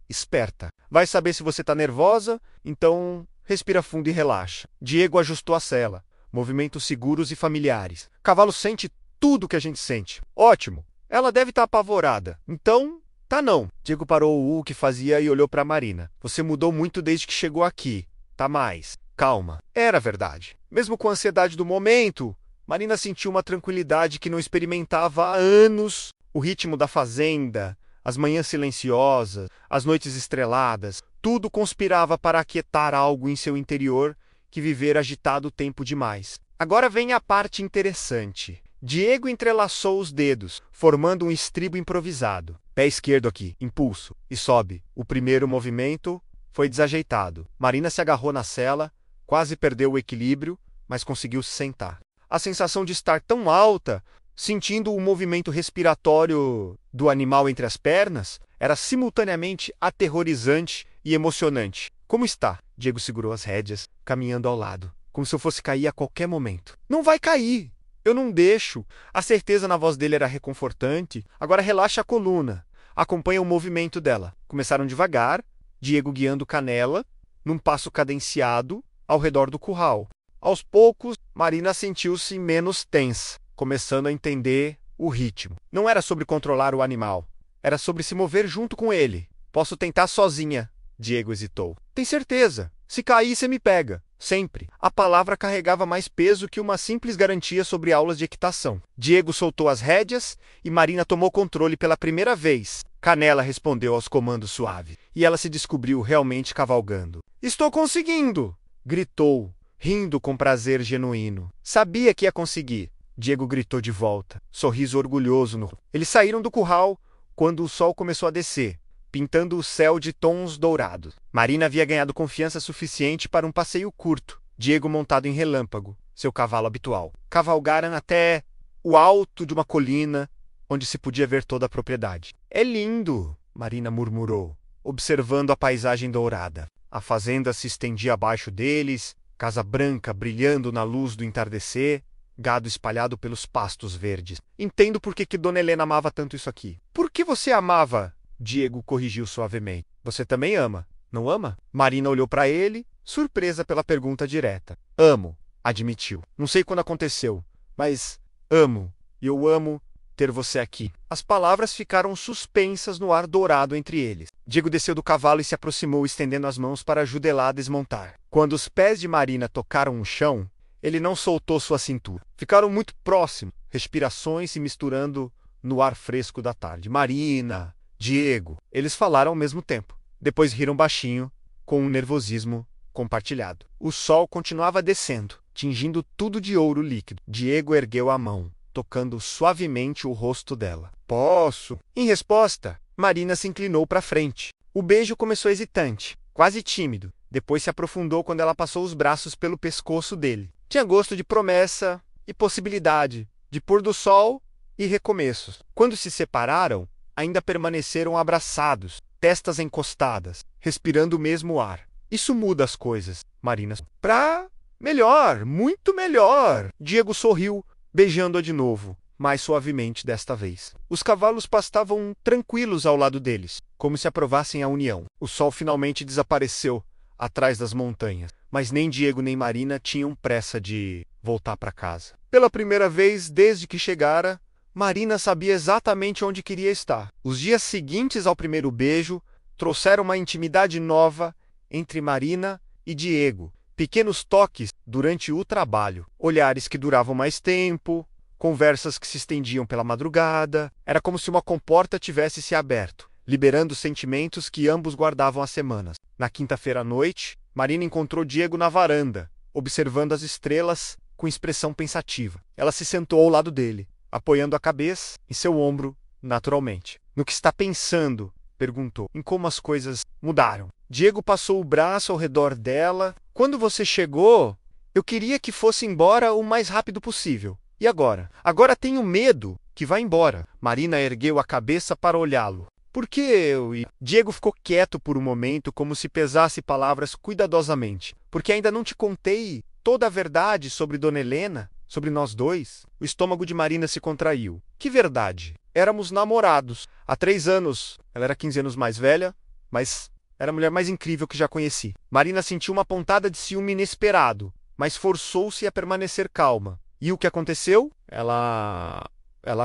Speaker 1: Esperta. Vai saber se você tá nervosa, então respira fundo e relaxa. Diego ajustou a sela. Movimentos seguros e familiares. Cavalo sente tudo que a gente sente. Ótimo. Ela deve estar apavorada. Então, tá não. Diego parou o que fazia e olhou para Marina. Você mudou muito desde que chegou aqui. Tá mais. Calma. Era verdade. Mesmo com a ansiedade do momento, Marina sentiu uma tranquilidade que não experimentava há anos. O ritmo da fazenda, as manhãs silenciosas, as noites estreladas, tudo conspirava para aquietar algo em seu interior que vivera agitado tempo demais. Agora vem a parte interessante. Diego entrelaçou os dedos, formando um estribo improvisado. Pé esquerdo aqui, impulso, e sobe. O primeiro movimento foi desajeitado. Marina se agarrou na sela, quase perdeu o equilíbrio, mas conseguiu se sentar. A sensação de estar tão alta, sentindo o movimento respiratório do animal entre as pernas, era simultaneamente aterrorizante e emocionante. Como está? Diego segurou as rédeas, caminhando ao lado, como se eu fosse cair a qualquer momento. Não vai cair! Eu não deixo. A certeza na voz dele era reconfortante. Agora relaxa a coluna. Acompanha o movimento dela. Começaram devagar, Diego guiando Canela, num passo cadenciado, ao redor do curral. Aos poucos, Marina sentiu-se menos tensa, começando a entender o ritmo. Não era sobre controlar o animal. Era sobre se mover junto com ele. Posso tentar sozinha. Diego hesitou. Tem certeza. Se cair, você me pega. Sempre. A palavra carregava mais peso que uma simples garantia sobre aulas de equitação. Diego soltou as rédeas e Marina tomou controle pela primeira vez. Canela respondeu aos comandos suaves. E ela se descobriu realmente cavalgando. Estou conseguindo! Gritou, rindo com prazer genuíno. Sabia que ia conseguir. Diego gritou de volta, sorriso orgulhoso no rosto. Eles saíram do curral quando o sol começou a descer, pintando o céu de tons dourados. Marina havia ganhado confiança suficiente para um passeio curto. Diego montado em Relâmpago, seu cavalo habitual. Cavalgaram até o alto de uma colina, onde se podia ver toda a propriedade. É lindo, Marina murmurou, observando a paisagem dourada. A fazenda se estendia abaixo deles, casa branca brilhando na luz do entardecer, gado espalhado pelos pastos verdes. Entendo por que Dona Helena amava tanto isso aqui. Por que você amava? Diego corrigiu suavemente. Você também ama, não ama? Marina olhou para ele, surpresa pela pergunta direta. Amo, admitiu. Não sei quando aconteceu, mas amo. E eu amo ter você aqui. As palavras ficaram suspensas no ar dourado entre eles. Diego desceu do cavalo e se aproximou, estendendo as mãos para ajudá-la a desmontar. Quando os pés de Marina tocaram o chão, ele não soltou sua cintura. Ficaram muito próximos, respirações se misturando no ar fresco da tarde. Marina, Diego. Eles falaram ao mesmo tempo. Depois riram baixinho, com um nervosismo compartilhado. O sol continuava descendo, tingindo tudo de ouro líquido. Diego ergueu a mão, tocando suavemente o rosto dela. Posso? Em resposta, Marina se inclinou para frente. O beijo começou hesitante, quase tímido. Depois se aprofundou quando ela passou os braços pelo pescoço dele. Tinha gosto de promessa e possibilidade, de pôr do sol e recomeços. Quando se separaram, ainda permaneceram abraçados, testas encostadas, respirando o mesmo ar. Isso muda as coisas, Marina. Pra melhor, muito melhor. Diego sorriu, beijando-a de novo, mais suavemente desta vez. Os cavalos pastavam tranquilos ao lado deles, como se aprovassem a união. O sol finalmente desapareceu atrás das montanhas, mas nem Diego nem Marina tinham pressa de voltar para casa. Pela primeira vez desde que chegara, Marina sabia exatamente onde queria estar. Os dias seguintes ao primeiro beijo trouxeram uma intimidade nova entre Marina e Diego. Pequenos toques durante o trabalho, olhares que duravam mais tempo, conversas que se estendiam pela madrugada. Era como se uma comporta tivesse se aberto, liberando sentimentos que ambos guardavam há semanas. Na quinta-feira à noite, Marina encontrou Diego na varanda, observando as estrelas com expressão pensativa. Ela se sentou ao lado dele, apoiando a cabeça em seu ombro, naturalmente. No que está pensando? Perguntou. Em como as coisas mudaram. Diego passou o braço ao redor dela. Quando você chegou, eu queria que fosse embora o mais rápido possível. E agora? Agora tenho medo que vá embora. Marina ergueu a cabeça para olhá-lo. Por que eu? Diego ficou quieto por um momento, como se pesasse palavras cuidadosamente. Porque ainda não te contei toda a verdade sobre Dona Helena, sobre nós dois. O estômago de Marina se contraiu. Que verdade? éramos namorados. Há 3 anos, ela era 15 anos mais velha, mas era a mulher mais incrível que já conheci. Marina sentiu uma pontada de ciúme inesperado, mas forçou-se a permanecer calma. E o que aconteceu? Ela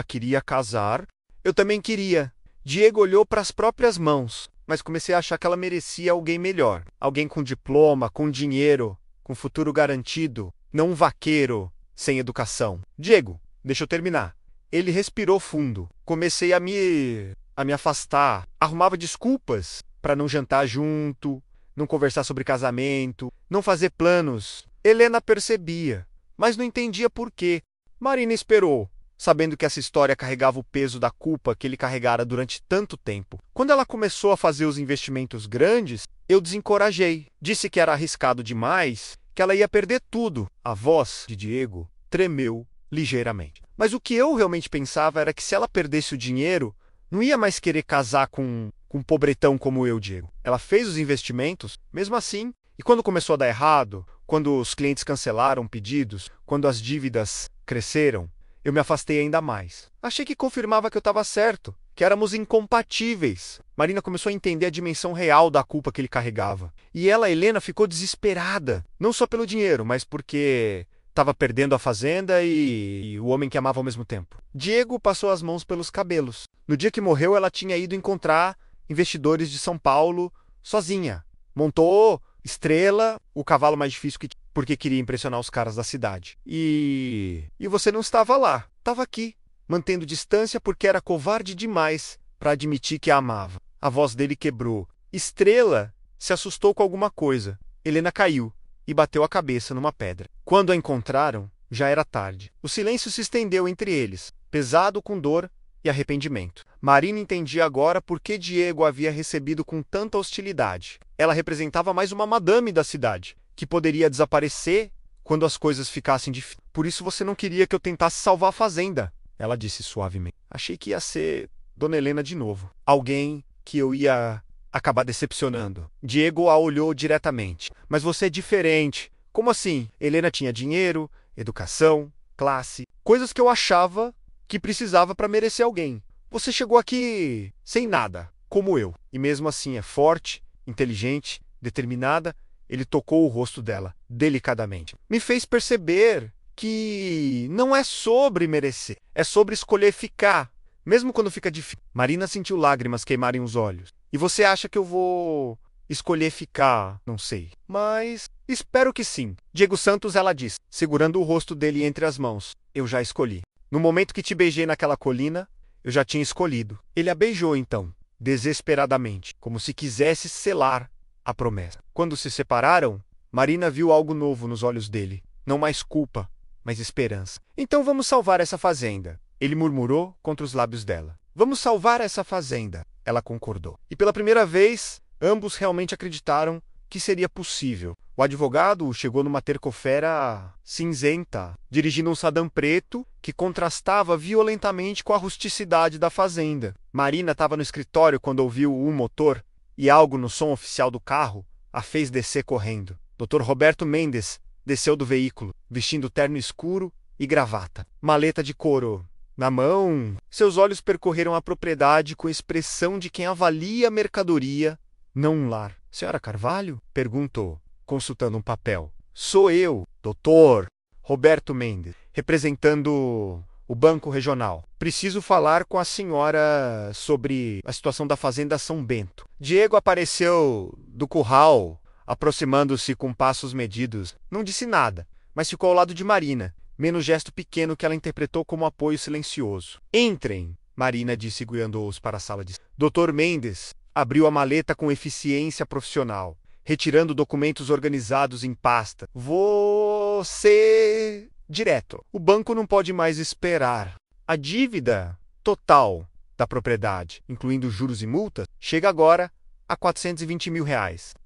Speaker 1: queria casar. Eu também queria. Diego olhou para as próprias mãos, mas comecei a achar que ela merecia alguém melhor. Alguém com diploma, com dinheiro, com futuro garantido, não um vaqueiro sem educação. Diego, deixa eu terminar. Ele respirou fundo. Comecei a me afastar. Arrumava desculpas para não jantar junto, não conversar sobre casamento, não fazer planos. Helena percebia, mas não entendia por quê. Marina esperou, sabendo que essa história carregava o peso da culpa que ele carregara durante tanto tempo. Quando ela começou a fazer os investimentos grandes, eu desencorajei. Disse que era arriscado demais, que ela ia perder tudo. A voz de Diego tremeu ligeiramente. Mas o que eu realmente pensava era que se ela perdesse o dinheiro, não ia mais querer casar com um pobretão como eu, Diego. Ela fez os investimentos, mesmo assim, e quando começou a dar errado, quando os clientes cancelaram pedidos, quando as dívidas cresceram, eu me afastei ainda mais. Achei que confirmava que eu estava certo, que éramos incompatíveis. Marina começou a entender a dimensão real da culpa que ele carregava. E ela, Helena, ficou desesperada, não só pelo dinheiro, mas porque estava perdendo a fazenda e o homem que amava ao mesmo tempo. Diego passou as mãos pelos cabelos. No dia que morreu, ela tinha ido encontrar investidores de São Paulo sozinha. Montou Estrela, o cavalo mais difícil que tinha, porque queria impressionar os caras da cidade. E você não estava lá. Estava aqui, mantendo distância porque era covarde demais para admitir que a amava. A voz dele quebrou. Estrela se assustou com alguma coisa. Helena caiu e bateu a cabeça numa pedra. Quando a encontraram, já era tarde. O silêncio se estendeu entre eles, pesado com dor e arrependimento. Marina entendia agora por que Diego a havia recebido com tanta hostilidade. Ela representava mais uma madame da cidade, que poderia desaparecer quando as coisas ficassem difíceis. Por isso você não queria que eu tentasse salvar a fazenda, ela disse suavemente. Achei que ia ser Dona Helena de novo. Alguém que eu ia acabar decepcionando. Diego a olhou diretamente. Mas você é diferente. Como assim? Helena tinha dinheiro, educação, classe, coisas que eu achava que precisava para merecer alguém. Você chegou aqui sem nada, como eu. E mesmo assim é forte, inteligente, determinada. Ele tocou o rosto dela, delicadamente. Me fez perceber que não é sobre merecer, é sobre escolher ficar, mesmo quando fica difícil. Marina sentiu lágrimas queimarem os olhos. E você acha que eu vou escolher ficar? Não sei. Mas espero que sim. Diego Santos, ela disse, segurando o rosto dele entre as mãos. Eu já escolhi. No momento que te beijei naquela colina, eu já tinha escolhido. Ele a beijou então, desesperadamente, como se quisesse selar a promessa. Quando se separaram, Marina viu algo novo nos olhos dele. Não mais culpa, mas esperança. Então vamos salvar essa fazenda. Ele murmurou contra os lábios dela. Vamos salvar essa fazenda. Ela concordou. E pela primeira vez, ambos realmente acreditaram que seria possível. O advogado chegou numa tercofera cinzenta, dirigindo um Saddam preto que contrastava violentamente com a rusticidade da fazenda. Marina estava no escritório quando ouviu o motor e algo no som oficial do carro a fez descer correndo. Dr. Roberto Mendes desceu do veículo, vestindo terno escuro e gravata. Maleta de couro na mão. Seus olhos percorreram a propriedade com a expressão de quem avalia a mercadoria, não um lar. Senhora Carvalho? Perguntou, consultando um papel. Sou eu, Dr. Roberto Mendes, representando o Banco Regional. Preciso falar com a senhora sobre a situação da Fazenda São Bento. Diego apareceu do curral, aproximando-se com passos medidos. Não disse nada, mas ficou ao lado de Marina, menos gesto pequeno que ela interpretou como apoio silencioso. Entrem, Marina disse guiando-os para a sala de... Dr. Mendes abriu a maleta com eficiência profissional, retirando documentos organizados em pasta. Você... Direto. O banco não pode mais esperar. A dívida total da propriedade, incluindo juros e multas, chega agora a R$ 420 mil.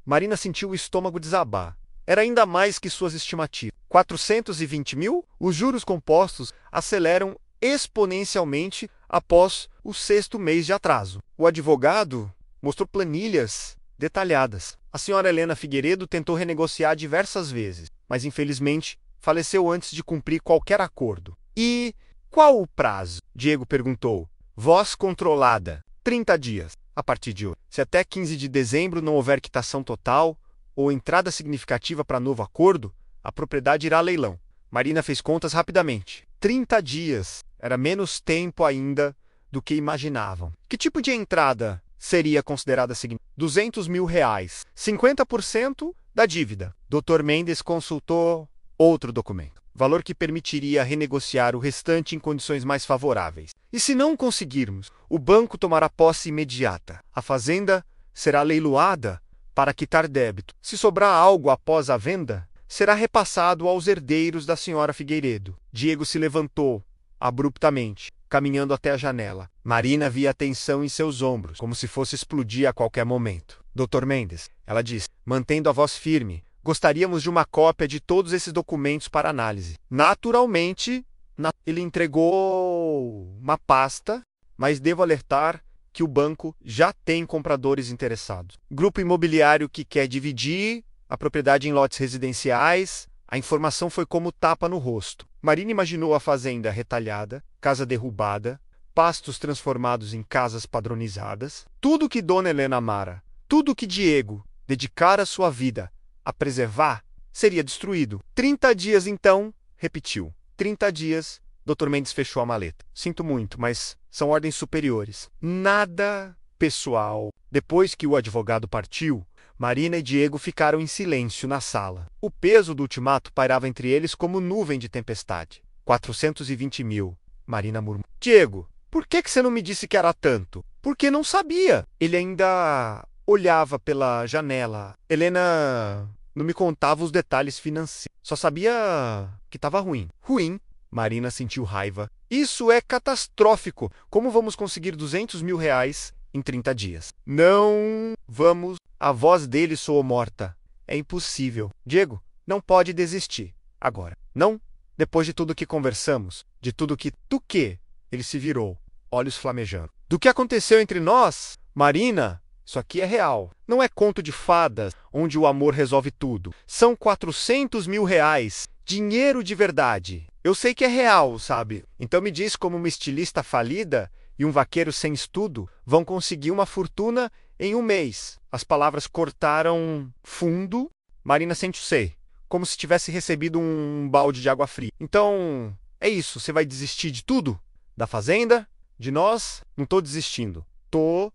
Speaker 1: Marina sentiu o estômago desabar. Era ainda mais que suas estimativas. 420 mil? Os juros compostos aceleram exponencialmente após o 6º mês de atraso. O advogado mostrou planilhas detalhadas. A senhora Helena Figueiredo tentou renegociar diversas vezes, mas infelizmente faleceu antes de cumprir qualquer acordo. E qual o prazo? Diego perguntou, Voz controlada. 30 dias. A partir de hoje. Se até 15 de dezembro não houver quitação total ou entrada significativa para novo acordo, a propriedade irá a leilão. Marina fez contas rapidamente. 30 dias. Era menos tempo ainda do que imaginavam. Que tipo de entrada seria considerada significativa? R$ 200 mil. 50% da dívida. Dr. Mendes consultou outro documento. Valor que permitiria renegociar o restante em condições mais favoráveis. E se não conseguirmos, o banco tomará posse imediata. A fazenda será leiloada para quitar débito. Se sobrar algo após a venda, será repassado aos herdeiros da senhora Figueiredo. Diego se levantou, abruptamente, caminhando até a janela. Marina via a tensão em seus ombros, como se fosse explodir a qualquer momento. Dr. Mendes, ela disse, mantendo a voz firme, gostaríamos de uma cópia de todos esses documentos para análise. Naturalmente, ele entregou uma pasta, mas devo alertar que o banco já tem compradores interessados. Grupo imobiliário que quer dividir a propriedade em lotes residenciais. A informação foi como tapa no rosto. Marina imaginou a fazenda retalhada, casa derrubada, pastos transformados em casas padronizadas. Tudo que Dona Helena amara, tudo que Diego dedicara sua vida a preservar, seria destruído. 30 dias, então, repetiu. 30 dias, Dr. Mendes fechou a maleta. Sinto muito, mas são ordens superiores. Nada pessoal. Depois que o advogado partiu, Marina e Diego ficaram em silêncio na sala. O peso do ultimato pairava entre eles como nuvem de tempestade. 420 mil, Marina murmurou. Diego, por que você não me disse que era tanto? Porque não sabia. Ele ainda olhava pela janela. Helena não me contava os detalhes financeiros. Só sabia que estava ruim. Ruim. Marina sentiu raiva. Isso é catastrófico. Como vamos conseguir R$ 200 mil em 30 dias? Não vamos. A voz dele soou morta. É impossível. Diego, não pode desistir. Agora. Não? Depois de tudo que conversamos, de tudo que... Do quê? Ele se virou, olhos flamejando. Do que aconteceu entre nós? Marina, isso aqui é real. Não é conto de fadas, onde o amor resolve tudo. São R$ 400 mil. Dinheiro de verdade. Eu sei que é real, sabe? Então me diz como uma estilista falida e um vaqueiro sem estudo vão conseguir uma fortuna em um mês. As palavras cortaram fundo. Marina sentiu-se, como se tivesse recebido um balde de água fria. Então, é isso. Você vai desistir de tudo? Da fazenda? De nós? Não estou desistindo. Estou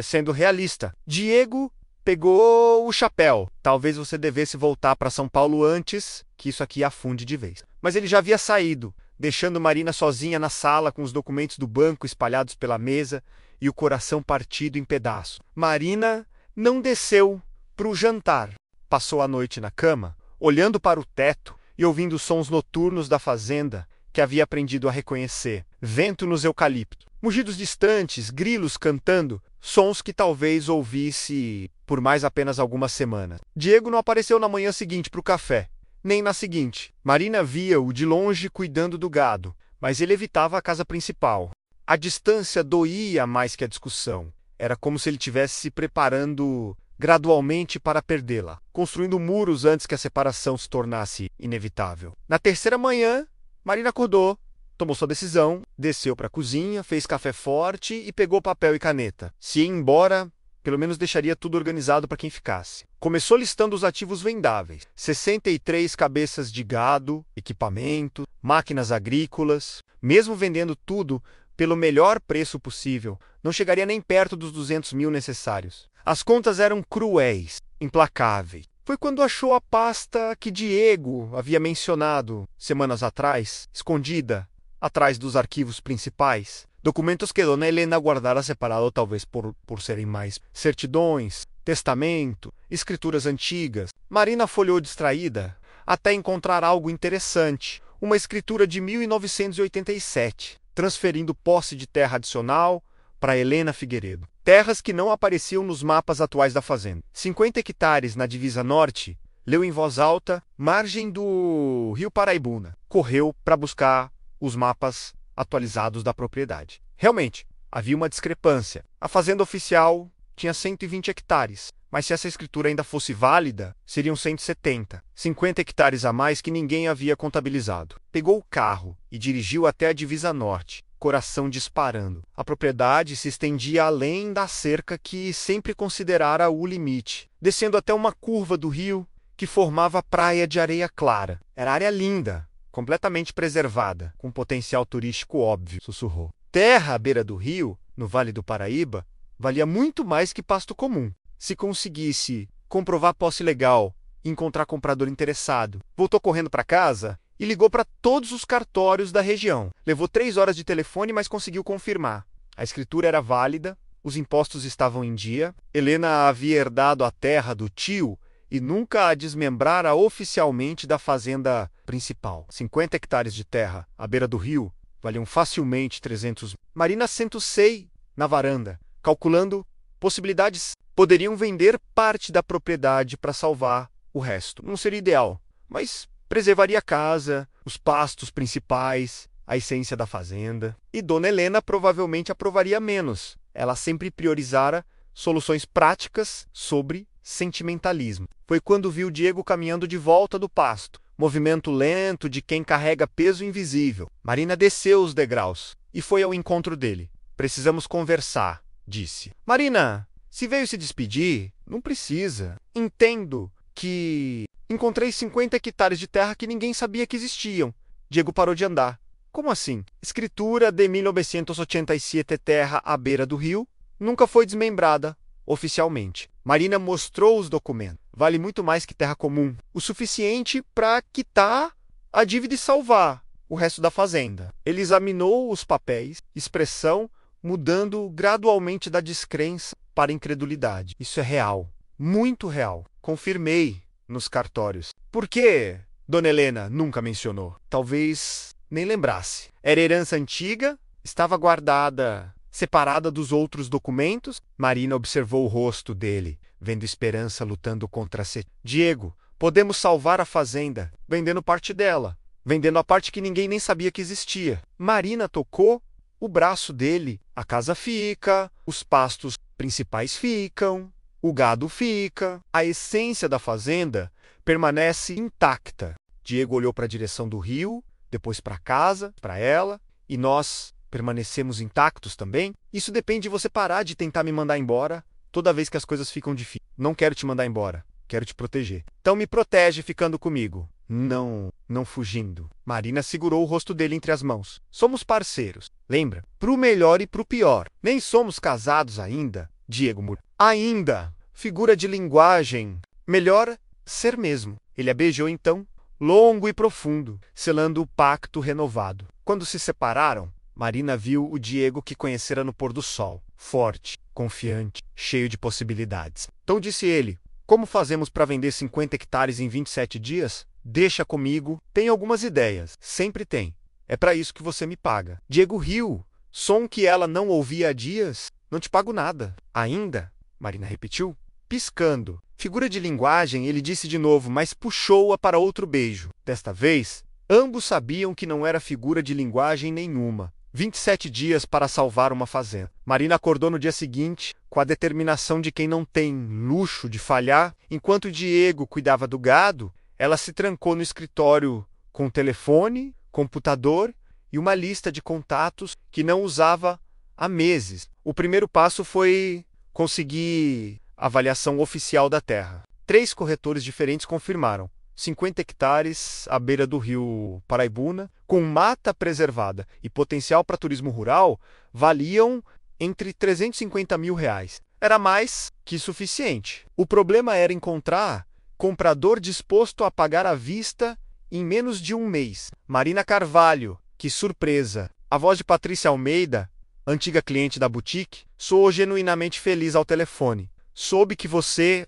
Speaker 1: sendo realista. Diego pegou o chapéu. Talvez você devesse voltar para São Paulo antes que isso aqui afunde de vez. Mas ele já havia saído, deixando Marina sozinha na sala com os documentos do banco espalhados pela mesa e o coração partido em pedaços. Marina não desceu para o jantar. Passou a noite na cama, olhando para o teto e ouvindo os sons noturnos da fazenda que havia aprendido a reconhecer. Vento nos eucaliptos, mugidos distantes, grilos cantando, sons que talvez ouvisse por mais apenas algumas semanas. Diego não apareceu na manhã seguinte para o café, nem na seguinte. Marina via-o de longe cuidando do gado, mas ele evitava a casa principal. A distância doía mais que a discussão. Era como se ele estivesse se preparando gradualmente para perdê-la, construindo muros antes que a separação se tornasse inevitável. Na terceira manhã, Marina acordou, tomou sua decisão, desceu para a cozinha, fez café forte e pegou papel e caneta. Se ia embora, pelo menos deixaria tudo organizado para quem ficasse. Começou listando os ativos vendáveis. 63 cabeças de gado, equipamento, máquinas agrícolas. Mesmo vendendo tudo pelo melhor preço possível, não chegaria nem perto dos 200 mil necessários. As contas eram cruéis, implacáveis. Foi quando achou a pasta que Diego havia mencionado semanas atrás, escondida atrás dos arquivos principais. Documentos que Dona Helena guardara separado talvez por serem mais certidões, testamento, escrituras antigas. Marina folheou distraída até encontrar algo interessante. Uma escritura de 1987, transferindo posse de terra adicional para Helena Figueiredo. Terras que não apareciam nos mapas atuais da fazenda. 50 hectares na divisa norte, leu em voz alta, margem do Rio Paraibuna. Correu para buscar os mapas atualizados da propriedade. Realmente, havia uma discrepância. A fazenda oficial tinha 120 hectares, mas se essa escritura ainda fosse válida, seriam 170. 50 hectares a mais que ninguém havia contabilizado. Pegou o carro e dirigiu até a divisa norte. coração disparando. A propriedade se estendia além da cerca que sempre considerara o limite, descendo até uma curva do rio que formava a praia de areia clara. Era área linda, completamente preservada, com potencial turístico óbvio, sussurrou. Terra à beira do rio, no Vale do Paraíba, valia muito mais que pasto comum. Se conseguisse comprovar posse legal e encontrar comprador interessado. Voltou correndo para casa e ligou para todos os cartórios da região. Levou 3 horas de telefone, mas conseguiu confirmar. A escritura era válida, os impostos estavam em dia, Helena havia herdado a terra do tio e nunca a desmembrara oficialmente da fazenda principal. 50 hectares de terra à beira do rio valiam facilmente 300 mil. Marina senta-se na varanda, calculando possibilidades. Poderiam vender parte da propriedade para salvar o resto. Não seria ideal, mas preservaria a casa, os pastos principais, a essência da fazenda. E Dona Helena provavelmente aprovaria menos. Ela sempre priorizara soluções práticas sobre sentimentalismo. Foi quando viu Diego caminhando de volta do pasto. Movimento lento de quem carrega peso invisível. Marina desceu os degraus e foi ao encontro dele. Precisamos conversar, disse. Marina, se veio se despedir, não precisa. Entendo que encontrei 50 hectares de terra que ninguém sabia que existiam. Diego parou de andar. Como assim? Escritura de 1987, terra à beira do rio, nunca foi desmembrada, oficialmente. Marina mostrou os documentos. Vale muito mais que terra comum. O suficiente para quitar a dívida e salvar o resto da fazenda. Ele examinou os papéis, expressão mudando gradualmente da descrença para a incredulidade. Isso é real. Muito real. Confirmei nos cartórios. Por que Dona Helena nunca mencionou? Talvez nem lembrasse. Era herança antiga, estava guardada, separada dos outros documentos. Marina observou o rosto dele, vendo esperança lutando contra a sede. Diego, podemos salvar a fazenda, vendendo parte dela, vendendo a parte que ninguém nem sabia que existia. Marina tocou o braço dele. A casa fica, os pastos principais ficam, o gado fica, a essência da fazenda permanece intacta. Diego olhou para a direção do rio, depois para casa, para ela, e nós permanecemos intactos também? Isso depende de você parar de tentar me mandar embora toda vez que as coisas ficam difíceis. Não quero te mandar embora, quero te proteger. Então me protege ficando comigo. Não fugindo. Marina segurou o rosto dele entre as mãos. Somos parceiros, lembra? Pro melhor e pro pior. Nem somos casados ainda, Diego murmurou. Ainda. Figura de linguagem. Melhor ser mesmo. Ele a beijou então, longo e profundo, selando o pacto renovado. Quando se separaram, Marina viu o Diego que conhecera no pôr do sol. Forte, confiante, cheio de possibilidades. Então disse ele, como fazemos para vender 50 hectares em 27 dias? Deixa comigo, tem algumas ideias. Sempre tem. É para isso que você me paga. Diego riu, som que ela não ouvia há dias. Não te pago nada. Ainda? Marina repetiu, piscando. Figura de linguagem, ele disse de novo, mas puxou-a para outro beijo. Desta vez, ambos sabiam que não era figura de linguagem nenhuma. 27 dias para salvar uma fazenda. Marina acordou no dia seguinte, com a determinação de quem não tem luxo de falhar. Enquanto Diego cuidava do gado, ela se trancou no escritório com telefone, computador e uma lista de contatos que não usava há meses. O primeiro passo foi conseguir a avaliação oficial da terra. 3 corretores diferentes confirmaram. 50 hectares à beira do rio Paraibuna, com mata preservada e potencial para turismo rural, valiam entre 350 mil reais. Era mais que suficiente. O problema era encontrar comprador disposto a pagar à vista em menos de um mês. Marina Carvalho, que surpresa! A voz de Patrícia Almeida, antiga cliente da boutique, soou genuinamente feliz ao telefone. Soube que você,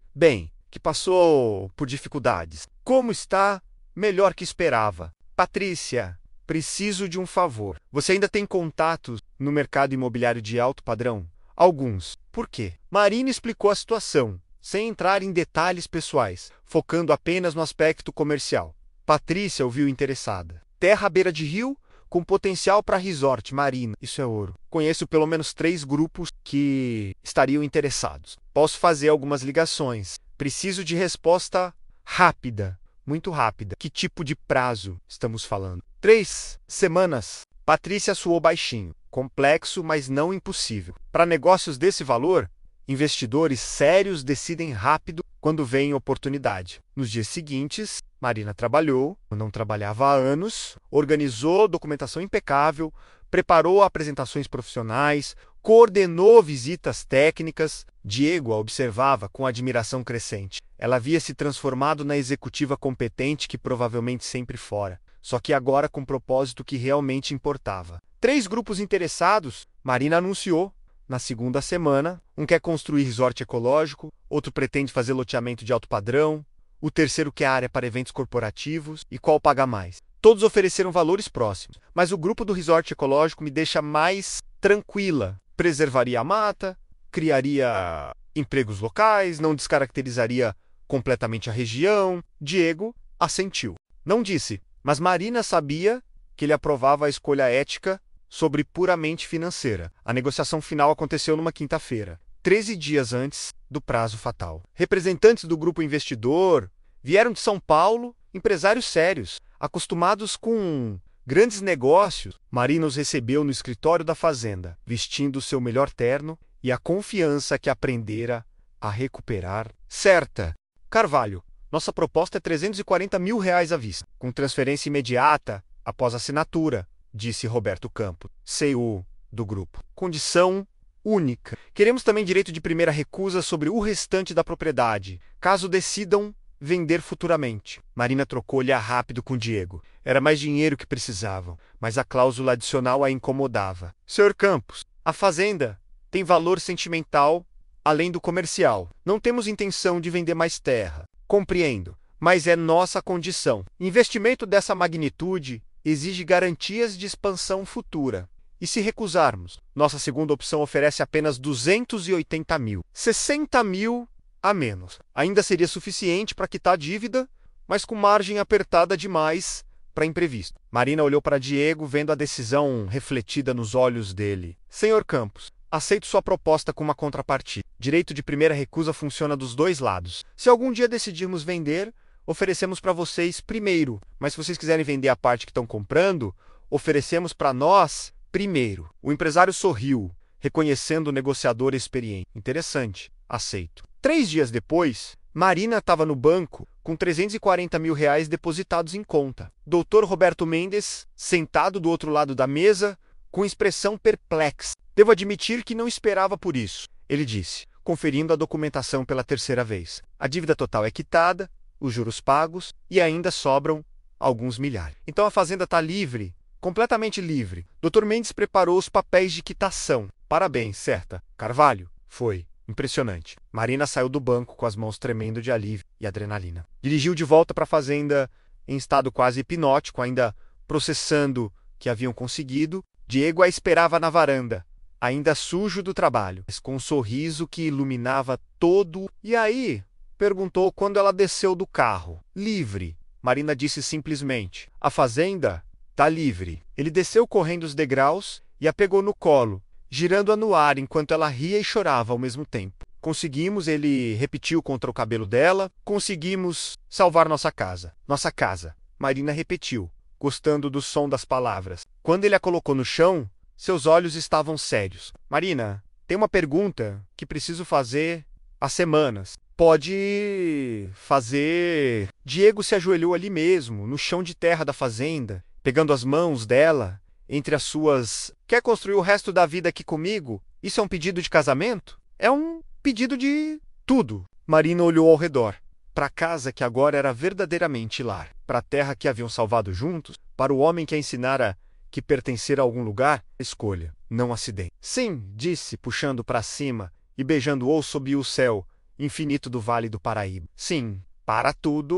Speaker 1: que passou por dificuldades. Como está? Melhor que esperava. Patrícia, preciso de um favor. Você ainda tem contatos no mercado imobiliário de alto padrão? Alguns. Por quê? Marina explicou a situação, sem entrar em detalhes pessoais, focando apenas no aspecto comercial. Patrícia ouviu interessada. Terra à beira de rio, com potencial para resort. Marina, isso é ouro. Conheço pelo menos 3 grupos que estariam interessados. Posso fazer algumas ligações. Preciso de resposta rápida, muito rápida. Que tipo de prazo estamos falando? 3 semanas. Patrícia suou baixinho. Complexo, mas não impossível. Para negócios desse valor, investidores sérios decidem rápido quando vem oportunidade. Nos dias seguintes, Marina trabalhou, não trabalhava há anos, organizou documentação impecável, preparou apresentações profissionais, coordenou visitas técnicas. Diego a observava com admiração crescente. Ela havia se transformado na executiva competente que provavelmente sempre fora, só que agora com um propósito que realmente importava. 3 grupos interessados, Marina anunciou. Na segunda semana, um quer construir resort ecológico, outro pretende fazer loteamento de alto padrão, o terceiro quer área para eventos corporativos e qual paga mais. Todos ofereceram valores próximos, mas o grupo do resort ecológico me deixa mais tranquila. Preservaria a mata, criaria empregos locais, não descaracterizaria completamente a região. Diego assentiu. Não disse, mas Marina sabia que ele aprovava a escolha ética sobre puramente financeira. A negociação final aconteceu numa quinta-feira, 13 dias antes do prazo fatal. Representantes do grupo investidor vieram de São Paulo, empresários sérios, acostumados com grandes negócios. Marina os recebeu no escritório da fazenda, vestindo seu melhor terno e a confiança que aprendera a recuperar. Certa. Carvalho, nossa proposta é R$340 mil à vista, com transferência imediata após a assinatura, disse Roberto Campos, CEO do grupo. Condição única. Queremos também direito de primeira recusa sobre o restante da propriedade, caso decidam vender futuramente. Marina trocou olhar rápido com Diego. Era mais dinheiro que precisavam, mas a cláusula adicional a incomodava. Sr. Campos, a fazenda tem valor sentimental além do comercial. Não temos intenção de vender mais terra. Compreendo, mas é nossa condição. Investimento dessa magnitude exige garantias de expansão futura. E se recusarmos, nossa segunda opção oferece apenas 280 mil. 60 mil a menos. Ainda seria suficiente para quitar a dívida, mas com margem apertada demais para imprevisto. Marina olhou para Diego, vendo a decisão refletida nos olhos dele. Senhor Campos, aceito sua proposta com uma contrapartida. Direito de primeira recusa funciona dos dois lados. Se algum dia decidirmos vender, oferecemos para vocês primeiro, mas se vocês quiserem vender a parte que estão comprando, oferecemos para nós primeiro. O empresário sorriu, reconhecendo o negociador experiente. Interessante, aceito. 3 dias depois, Marina estava no banco com R$340 mil depositados em conta. Dr. Roberto Mendes, sentado do outro lado da mesa, com expressão perplexa. Devo admitir que não esperava por isso, ele disse, conferindo a documentação pela terceira vez. A dívida total é quitada, os juros pagos e ainda sobram alguns milhares. Então a fazenda está livre, completamente livre. Dr. Mendes preparou os papéis de quitação. Parabéns, certa. Carvalho, foi impressionante. Marina saiu do banco com as mãos tremendo de alívio e adrenalina. Dirigiu de volta para a fazenda em estado quase hipnótico, ainda processando o que haviam conseguido. Diego a esperava na varanda, ainda sujo do trabalho, mas com um sorriso que iluminava todo. E aí? Perguntou quando ela desceu do carro. Livre. Marina disse simplesmente. A fazenda tá livre. Ele desceu correndo os degraus e a pegou no colo, girando-a no ar enquanto ela ria e chorava ao mesmo tempo. Conseguimos, ele repetiu contra o cabelo dela, conseguimos salvar nossa casa. Nossa casa. Marina repetiu, gostando do som das palavras. Quando ele a colocou no chão, seus olhos estavam sérios. Marina, tem uma pergunta que preciso fazer há semanas. Pode fazer. Diego se ajoelhou ali mesmo, no chão de terra da fazenda, pegando as mãos dela entre as suas. Quer construir o resto da vida aqui comigo? Isso é um pedido de casamento? É um pedido de tudo. Marina olhou ao redor, para a casa que agora era verdadeiramente lar, para a terra que haviam salvado juntos, para o homem que a ensinara que pertencer a algum lugar, escolha, não acidente. Sim, disse, puxando para cima e beijando-o sob o céu infinito do Vale do Paraíba. Sim, para tudo